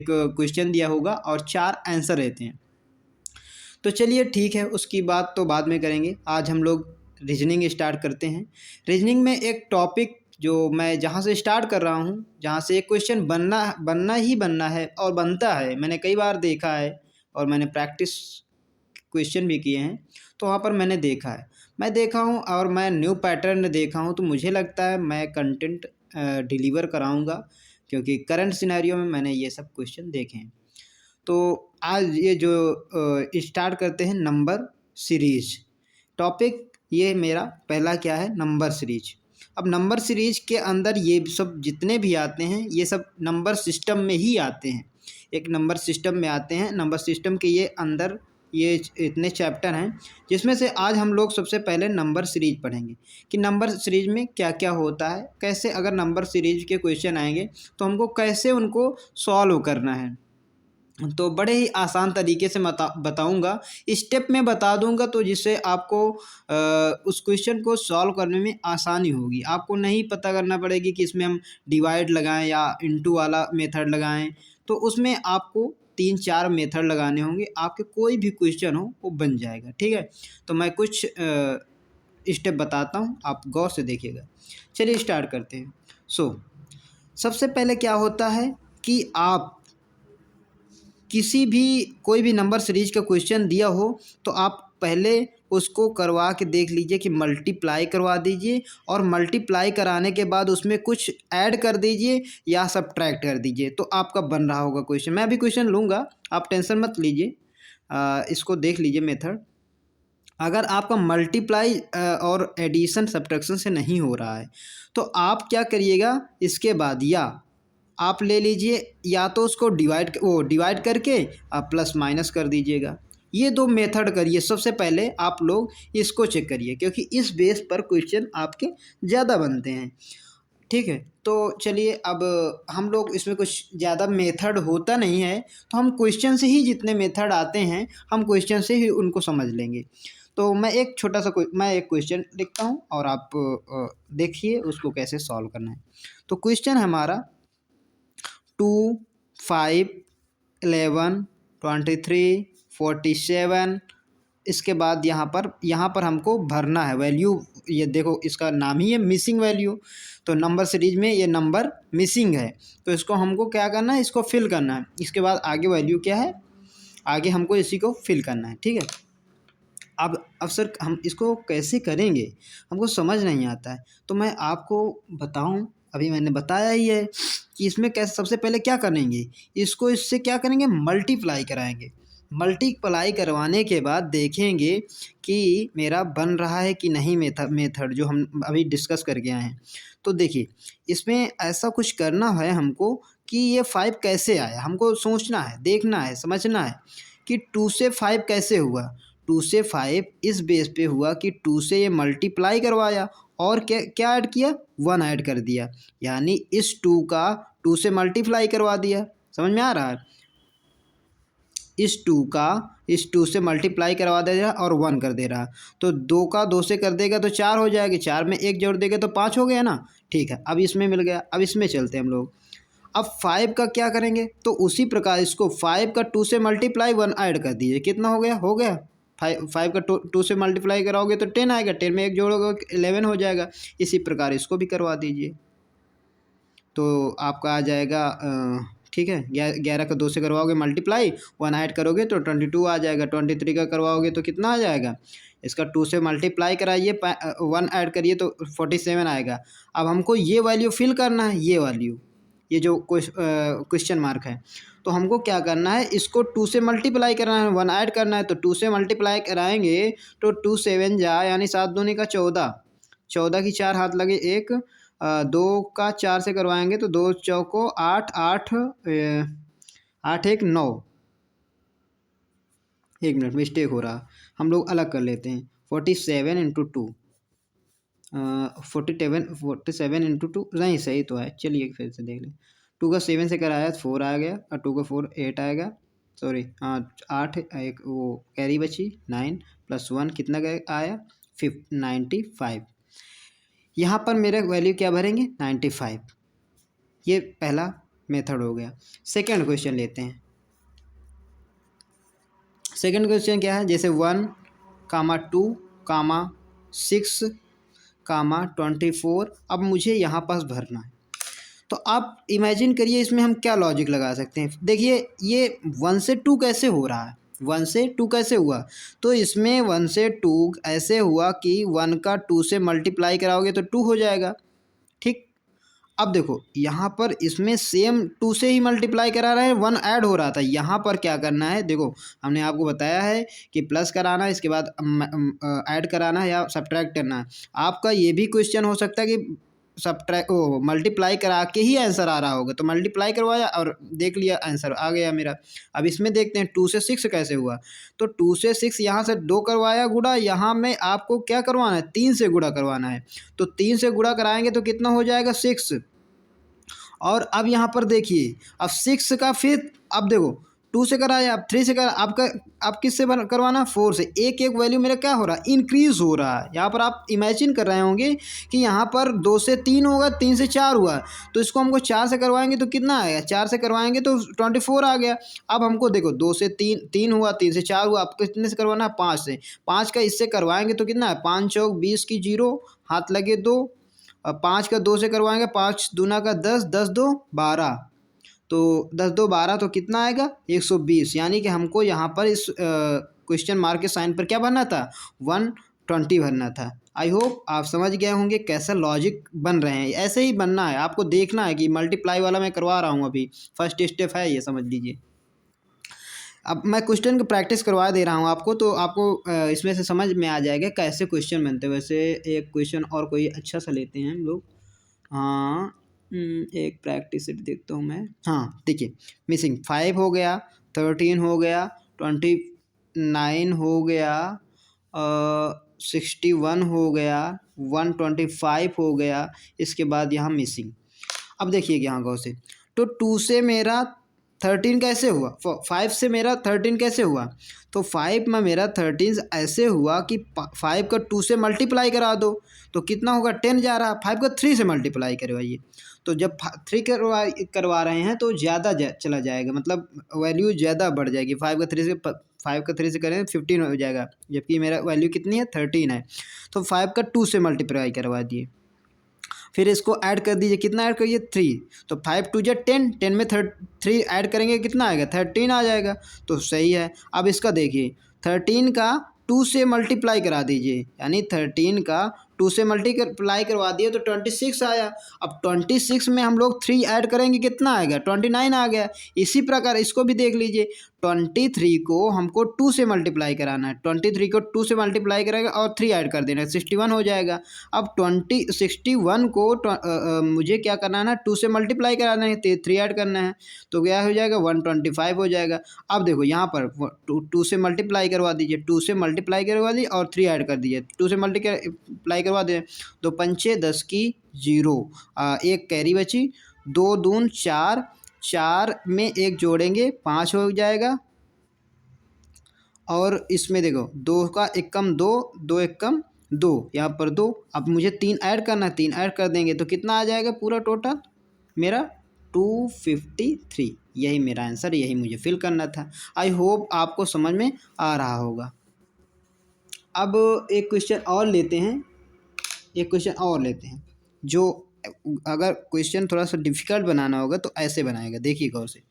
Question दिया होगा और 4 आंसर रहते हैं। तो चलिए ठीक है, उसकी बात तो बाद में करेंगे। आज हम लोग रीजनिंग स्टार्ट करते हैं। रीजनिंग में एक टॉपिक जो मैं जहाँ से स्टार्ट कर रहा हूँ, जहाँ से एक क्वेश्चन बनना बनना ही बनना है और बनता है, मैंने कई बार देखा है और मैंने प्रैक्टिस क्वेश्चन भी किए हैं, तो वहाँ पर मैंने देखा है, मैं देखा हूँ और मैं न्यू पैटर्न देखा हूँ। तो मुझे लगता है मैं कंटेंट डिलीवर कराऊँगा, क्योंकि करंट सिनेरियो में मैंने ये सब क्वेश्चन देखे हैं। तो आज ये जो स्टार्ट करते हैं नंबर सीरीज टॉपिक। ये मेरा पहला क्या है, नंबर सीरीज। अब नंबर सीरीज के अंदर ये सब जितने भी आते हैं, ये सब नंबर सिस्टम में ही आते हैं, एक नंबर सिस्टम में आते हैं। नंबर सिस्टम के ये अंदर ये इतने चैप्टर हैं, जिसमें से आज हम लोग सबसे पहले नंबर सीरीज पढ़ेंगे कि नंबर सीरीज में क्या क्या होता है, कैसे अगर नंबर सीरीज के क्वेश्चन आएंगे तो हमको कैसे उनको सॉल्व करना है। तो बड़े ही आसान तरीके से बताऊंगा, स्टेप में बता दूंगा, तो जिससे आपको उस क्वेश्चन को सॉल्व करने में आसानी होगी। आपको नहीं पता करना पड़ेगी कि इसमें हम डिवाइड लगाएं या इनटू वाला मेथड लगाएं। तो उसमें आपको 3-4 मेथड लगाने होंगे, आपके कोई भी क्वेश्चन हो वो बन जाएगा। ठीक है, तो मैं कुछ स्टेप बताता हूँ, आप गौर से देखिएगा। चलिए स्टार्ट करते हैं। सबसे पहले क्या होता है कि आप किसी भी कोई भी नंबर सीरीज का क्वेश्चन दिया हो तो आप पहले उसको करवा के देख लीजिए कि मल्टीप्लाई करवा दीजिए, और मल्टीप्लाई कराने के बाद उसमें कुछ ऐड कर दीजिए या सब्ट्रैक्ट कर दीजिए, तो आपका बन रहा होगा क्वेश्चन। मैं अभी क्वेश्चन लूँगा, आप टेंशन मत लीजिए। इसको देख लीजिए मेथड। अगर आपका मल्टीप्लाई और एडिशन सब्ट्रैक्शन से नहीं हो रहा है तो आप क्या करिएगा, इसके बाद या आप ले लीजिए, या तो उसको डिवाइड करके आप प्लस माइनस कर दीजिएगा। ये 2 मेथड करिए। सबसे पहले आप लोग इसको चेक करिए, क्योंकि इस बेस पर क्वेश्चन आपके ज़्यादा बनते हैं। ठीक है, तो चलिए अब हम लोग इसमें कुछ ज़्यादा मेथड होता नहीं है, तो हम क्वेश्चन से ही जितने मेथड आते हैं हम क्वेश्चन से ही उनको समझ लेंगे। तो मैं एक छोटा सा मैं एक क्वेश्चन लिखता हूँ और आप देखिए उसको कैसे सॉल्व करना है। तो क्वेश्चन हमारा 2, 5, 11, 23, 47। इसके बाद यहाँ पर हमको भरना है वैल्यू। ये देखो, इसका नाम ही है मिसिंग वैल्यू। तो नंबर सीरीज में ये नंबर मिसिंग है, तो इसको हमको क्या करना है, इसको फिल करना है। इसके बाद आगे वैल्यू क्या है, आगे हमको इसी को फिल करना है। ठीक है, अब सर हम इसको कैसे करेंगे, हमको समझ नहीं आता है। तो मैं आपको बताऊं, अभी मैंने बताया ही है कि इसमें कैसे सबसे पहले क्या करेंगे, इसको इससे क्या करेंगे, मल्टीप्लाई कराएंगे। मल्टीप्लाई करवाने के बाद देखेंगे कि मेरा बन रहा है कि नहीं, मेथड जो हम अभी डिस्कस करके आए हैं। तो देखिए, इसमें ऐसा कुछ करना है हमको कि ये 5 कैसे आया, हमको सोचना है, देखना है, समझना है कि 2 से 5 कैसे हुआ। 2 से 5 इस बेस पे हुआ कि 2 से ये मल्टीप्लाई करवाया और क्या क्या ऐड किया, 1 ऐड कर दिया, यानी इस 2 का 2 से मल्टीप्लाई करवा दिया। समझ में आ रहा है, इस 2 से मल्टीप्लाई करवा दे रहा और 1 कर दे रहा। तो 2 का 2 से कर देगा तो 4 हो जाएगा, 4 में 1 जोड़ देगा तो 5 हो गया ना। ठीक है, अब इसमें मिल गया। अब इसमें चलते हैं हम लोग। अब 5 का क्या करेंगे, तो उसी प्रकार इसको 5 का 2 से मल्टीप्लाई 1 ऐड कर दीजिए, कितना हो गया 5 का 2 से मल्टीप्लाई कराओगे तो 10 आएगा, 10 में 1 जोड़ोगे 11 हो जाएगा। इसी प्रकार इसको भी करवा दीजिए, तो आपका आ जाएगा ठीक है। 11 का 2 से करवाओगे मल्टीप्लाई, 1 ऐड करोगे तो 22 आ जाएगा। 23 का करवाओगे तो कितना आ जाएगा, इसका 2 से मल्टीप्लाई कराइए, 1 ऐड करिए तो 47 आएगा। अब हमको ये वैल्यू फिल करना है, ये वैल्यू, ये जो क्वेश्चन मार्क है, तो हमको क्या करना है, इसको 2 से मल्टीप्लाई करना है, 1 ऐड करना है। तो 2 से मल्टीप्लाई कराएंगे तो 2 7 जा, यानी 7 दूनी का 14, 14 की 4 हाथ लगे 1, 2 का 4 से करवाएंगे तो 2 चौको 8, 8 8 1 9। एक मिनट, मिस्टेक हो रहा, हम लोग अलग कर लेते हैं। 47 इंटू 2, 47 इंटू 2 नहीं, सही तो है। चलिए फिर से देख लें। 2 का 7 से कराया तो 4 आ गया, और 2 का 4 8 आएगा, सॉरी हाँ 8, एक वो कैरी बची 9 प्लस 1 कितना आया 95। यहाँ पर मेरा वैल्यू क्या भरेंगे 95। ये पहला मेथड हो गया। सेकंड क्वेश्चन लेते हैं। सेकंड क्वेश्चन क्या है, जैसे 1, 2, 6, 24। अब मुझे यहाँ पास भरना है। तो आप इमेजिन करिए इसमें हम क्या लॉजिक लगा सकते हैं। देखिए ये 1 से 2 कैसे हो रहा है, 1 से 2 कैसे हुआ, तो इसमें 1 से 2 ऐसे हुआ कि 1 का 2 से मल्टीप्लाई कराओगे तो 2 हो जाएगा, ठीक। अब देखो यहाँ पर इसमें सेम 2 से ही मल्टीप्लाई करा रहे हैं, 1 ऐड हो रहा था। यहाँ पर क्या करना है, देखो हमने आपको बताया है कि प्लस कराना है, इसके बाद ऐड कराना है या सब्ट्रैक्ट करना है। आपका ये भी क्वेश्चन हो सकता है कि मल्टीप्लाई करा के ही आंसर आ रहा होगा, तो मल्टीप्लाई करवाया और देख लिया आंसर आ गया मेरा। अब इसमें देखते हैं 2 से 6 कैसे हुआ। तो 2 से 6 यहाँ से 2 करवाया गुणा, यहाँ में आपको क्या करवाना है, 3 से गुणा करवाना है। तो 3 से गुणा कराएंगे तो कितना हो जाएगा, 6। और अब यहाँ पर देखिए, अब 6 का फिर अब देखो 2 से कराया, अब 3 से करा, आपका आप किससे करवाना, 4 से। एक एक वैल्यू मेरा क्या हो रहा है, इंक्रीज हो रहा है। यहाँ पर आप इमेजिन कर रहे होंगे कि यहाँ पर 2 से 3 होगा, 3 से 4 हुआ, तो इसको हमको 4 से करवाएंगे तो कितना आएगा, 4 से करवाएंगे तो 24 आ गया। अब हमको देखो 2 से 3 हुआ, 3 से 4 हुआ, आपको कितने से करवाना है, 5 से। 5 का इससे करवाएंगे तो कितना है, 5 चौक 20 की 0, हाथ लगे 2। अब 5 का 2 से करवाएंगे, 5 दूना का 10, 10 2 12, तो 10 2 12, तो कितना आएगा, 120। यानी कि हमको यहाँ पर इस क्वेश्चन मार्क के साइन पर क्या भरना था, 120 भरना था। आई होप आप समझ गए होंगे कैसा लॉजिक बन रहे हैं। ऐसे ही बनना है, आपको देखना है कि मल्टीप्लाई वाला मैं करवा रहा हूँ, अभी फर्स्ट स्टेप है ये, समझ लीजिए। अब मैं क्वेश्चन की प्रैक्टिस करवा दे रहा हूँ आपको, तो आपको इसमें से समझ में आ जाएगा कैसे क्वेश्चन बनते हैं। वैसे एक क्वेश्चन और कोई अच्छा सा लेते हैं हम लोग। हाँ, एक प्रैक्टिस सेट देखता हूँ मैं। हाँ देखिए, मिसिंग 5 हो गया, 13 हो गया, 29 हो गया, 61 हो गया, 125 हो गया, इसके बाद यहाँ मिसिंग। अब देखिए यहाँ गौर से, तो 2 से मेरा 13 कैसे हुआ, 5 से मेरा 13 कैसे हुआ, तो 5 में मेरा 13 ऐसे हुआ कि 5 का 2 से मल्टीप्लाई करा दो तो कितना होगा, 10 जा रहा, 5 का 3 से मल्टीप्लाई करवाइए। तो जब 3 करवा रहे हैं तो ज़्यादा चला जाएगा, मतलब वैल्यू ज़्यादा बढ़ जाएगी। 5 का 3 से करें 15 हो जाएगा, जबकि मेरा वैल्यू कितनी है, 13 है। तो 5 का 2 से मल्टीप्लाई करवा दिए, फिर इसको ऐड कर दीजिए, कितना ऐड करिए, 3। तो 5 2 जा 10, 10 में 3 ऐड करेंगे कितना आएगा, 13 आ जाएगा, तो सही है। अब इसका देखिए, 13 का 2 से मल्टीप्लाई करा दीजिए, यानी 13 का 2 से मल्टीप्लाई करवा दिए तो 26 आया। अब 26 में हम लोग 3 ऐड करेंगे, कितना आएगा, 29 आ गया। इसी प्रकार इसको भी देख लीजिए, 23 को हमको 2 से मल्टीप्लाई कराना है, 23 को 2 से मल्टीप्लाई करेंगे और 3 ऐड कर देना है, 61 हो जाएगा। अब 61 को मुझे क्या करना है ना, 2 से मल्टीप्लाई कराना है, 3 ऐड करना है, तो क्या हो जाएगा, 125 हो जाएगा। अब देखो यहाँ पर 2 से मल्टीप्लाई करवा दीजिए, 2 से मल्टीप्लाई करवा दीजिए और 3 ऐड कर दीजिए, 2 से मल्टीप्लाई करवा दें तो 5 10 की 0, एक कैरी बची, 2 दून 4, 4 में एक जोड़ेंगे 5 हो जाएगा। और इसमें देखो 2 का 1 कम 2, 2 1 कम 2, यहाँ पर 2। अब मुझे 3 ऐड करना है, 3 ऐड कर देंगे तो कितना आ जाएगा पूरा टोटल मेरा, 253। यही मेरा आंसर, यही मुझे फिल करना था। आई होप आपको समझ में आ रहा होगा। अब एक क्वेश्चन और लेते हैं, जो अगर क्वेश्चन थोड़ा सा डिफ़िकल्ट बनाना होगा तो ऐसे बनाएगा, देखिए गौर से।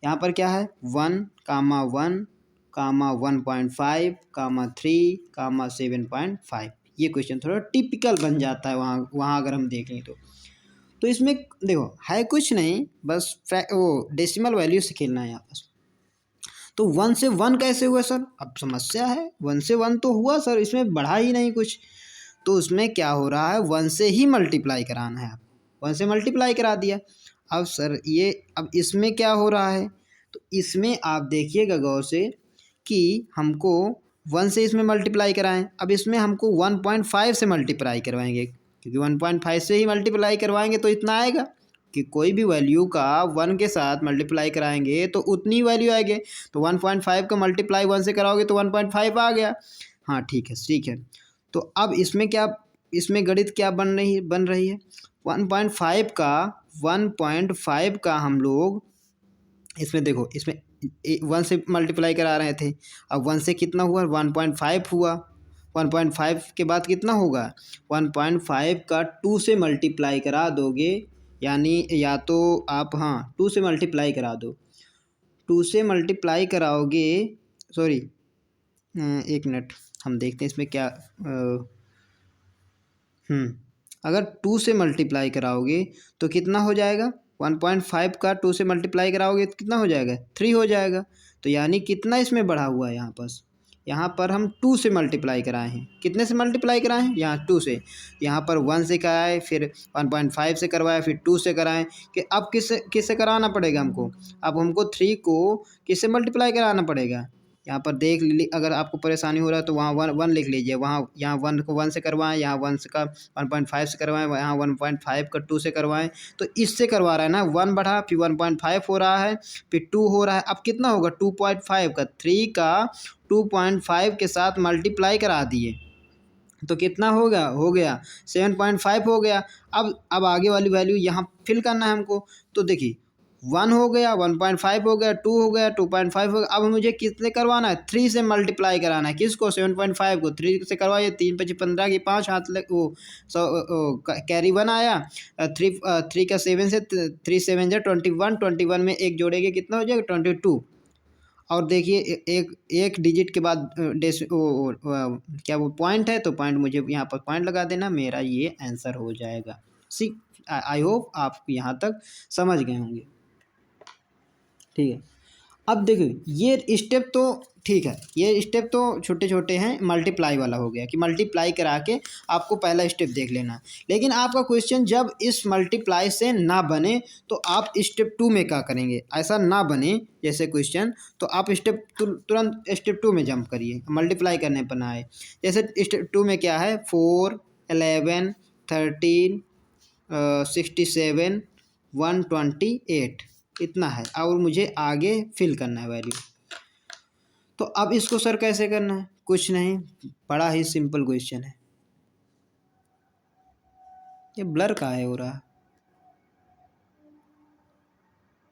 यहाँ पर क्या है, 1, 1, 1.5, 3, 7.5। ये क्वेश्चन थोड़ा टिपिकल बन जाता है वहाँ अगर हम देख लें तो इसमें देखो है कुछ नहीं, बस वो डेसिमल वैल्यू से खेलना है यहाँ पर। तो 1 से 1 कैसे हुआ सर, अब समस्या है, 1 से 1 तो हुआ सर, इसमें बढ़ा ही नहीं कुछ। तो उसमें क्या हो रहा है, 1 से ही मल्टीप्लाई कराना है, 1 से मल्टीप्लाई करा दिया। अब सर ये, अब इसमें क्या हो रहा है, तो इसमें आप देखिएगा गौर से कि हमको 1 से इसमें मल्टीप्लाई कराएं। अब इसमें हमको 1.5 से मल्टीप्लाई करवाएंगे, क्योंकि 1.5 से ही मल्टीप्लाई करवाएंगे तो इतना आएगा कि कोई भी वैल्यू का 1 के साथ मल्टीप्लाई कराएंगे तो उतनी वैल्यू आएगी। तो 1.5 का मल्टीप्लाई 1 से कराओगे तो 1.5 आ गया। हाँ ठीक है। तो अब इसमें क्या, इसमें गणित क्या बन रही है, 1.5 का 1.5 का हम लोग इसमें देखो, इसमें 1 से मल्टीप्लाई करा रहे थे, अब 1 से कितना हुआ, 1.5 हुआ। 1.5 के बाद कितना होगा, 1.5 का 2 से मल्टीप्लाई करा दोगे, यानी या तो आप हाँ 2 से मल्टीप्लाई करा दो, 2 से मल्टीप्लाई कराओगे, सॉरी 1 मिनट हम देखते हैं इसमें क्या अगर 2 से मल्टीप्लाई कराओगे तो कितना हो जाएगा, 1.5 का 2 से मल्टीप्लाई कराओगे तो कितना हो जाएगा, 3 हो जाएगा। तो यानी कितना इसमें बढ़ा हुआ है, यहाँ पर हम 2 से मल्टीप्लाई कराए हैं, कितने से मल्टीप्लाई कराए हैं, यहाँ 2 से, यहाँ पर 1 से कराए, फिर 1.5 से करवाए, फिर 2 से कराएं, कि अब किससे कराना पड़ेगा हमको, अब हमको 3 को किससे मल्टीप्लाई कराना पड़ेगा। यहाँ पर देख ली, अगर आपको परेशानी हो रहा है तो वहाँ 1 लिख लीजिए, वहाँ यहाँ 1 को 1 से करवाएं, यहाँ 1 का 1.5 से करवाएं, यहाँ 1.5 का 2 से करवाएं, तो इससे करवा रहा है ना, 1 बढ़ा, फिर 1.5 हो रहा है, फिर 2 हो रहा है, अब कितना होगा 2.5 का, 3 का 2.5 के साथ मल्टीप्लाई करा दिए तो कितना होगा, हो गया 7.5 हो गया। अब आगे वाली वैल्यू यहाँ फिल करना है हमको, तो देखिए 1 हो गया, 1.5 हो गया, 2 हो गया, 2.5 हो गया। अब मुझे कितने करवाना है, 3 से मल्टीप्लाई कराना है, किसको, 7.5 को 3 से करवाइए, 3 5 15 की 5 हाथ लग वो कैरी 1 आया, 3 का 7 से 3 7 जा 21, 21 में एक जोड़ेंगे कितना हो जाएगा 22। और देखिए एक डिजिट के बाद क्या वो पॉइंट है, तो पॉइंट मुझे यहाँ पर पॉइंट लगा देना, मेरा ये आंसर हो जाएगा। आई होप आप यहाँ तक समझ गए होंगे, ठीक है। अब देखिए ये स्टेप तो ठीक है, ये स्टेप तो छोटे छोटे हैं, मल्टीप्लाई वाला हो गया कि मल्टीप्लाई करा के आपको पहला स्टेप देख लेना। लेकिन आपका क्वेश्चन जब इस मल्टीप्लाई से ना बने तो आप स्टेप 2 में क्या करेंगे, ऐसा ना बने जैसे क्वेश्चन, तो आप तुरंत स्टेप 2 में जंप करिए, मल्टीप्लाई करने पर ना आए। जैसे स्टेप 2 में क्या है, 4 11 13 67 128 इतना है, और मुझे आगे फिल करना है वैल्यू। तो अब इसको सर कैसे करना है, कुछ नहीं, बड़ा ही सिंपल क्वेश्चन है। ये ब्लर कहाँ है हो रहा है,